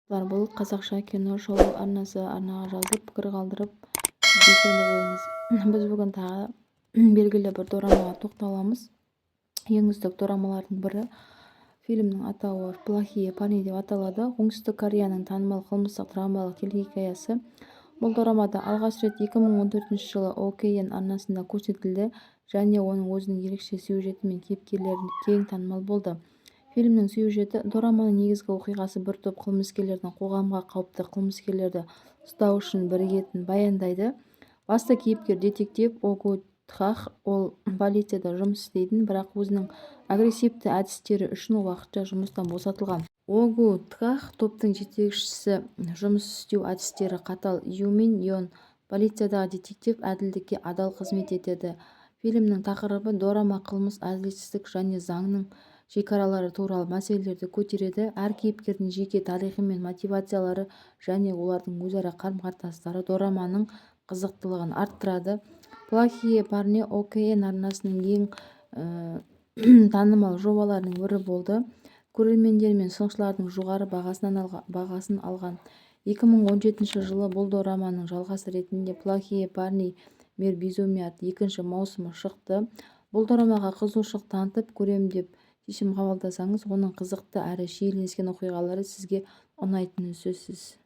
Бұл қазақша кино шоу арнасы арнаға жазылып пікір қалдырып белсенді болыңыз. Біз бүгін тағы белгілі бір дорамаға тоқталамыз. Ең үздік дорамалардың бірі. Фильмнің атауы «Плохие парни» деп аталады. Оңтүстік Кореяның танымал қылмыстық драмалық телехикаясы. Бұл дорамада алғаш рет 2014 жылы ОКН арнасында көрсетілді және оның өзінің ерекше сюжеті мен кейіпкерлері кең танымал болды. Фильмнің сюжеті дораманың негізгі оқиғасы бір топ қылмыскерлердің қоғамға қауіпті қылмыскерлерді ұстау үшін бірігетінін баяндайды. Басты кейіпкер детектив Огу Тхах. Ол полицияда жұмыс істейтін, бірақ өзінің агрессивті әдістері үшін уақытша жұмыстан босатылған. Огу Тхах топтың жетекшісі. Жұмыс істеу әдістері қатал. Юмин Йон полициядағы детектив, әділдікке адал қызмет етеді. Фильмнің тақырыбы дорама қылмыс, әділетсіздік және заңның шекаралары туралы мәселелерді көтереді. Әр кейіпкердің жеке тарихы мен мотивациялары және олардың өзара қарым-қатынастары дораманың қызықтылығын арттырады. «Плохие парни» ОКН арнасының ең танымал жобаларының бірі болды. Көрермендер мен сыншылардың жоғары бағасын алған. 2017 жылы бұл дораманың жалғасы ретінде «Плохие парни мир безумия» екінші маусымы шықты. Бұл дорамаға қызығушылық танытып көрем деп шешім қабылдасаңыз, оның қызықты әрі шиеленіскен оқиғалары сізге ұнайтыны сөзсіз.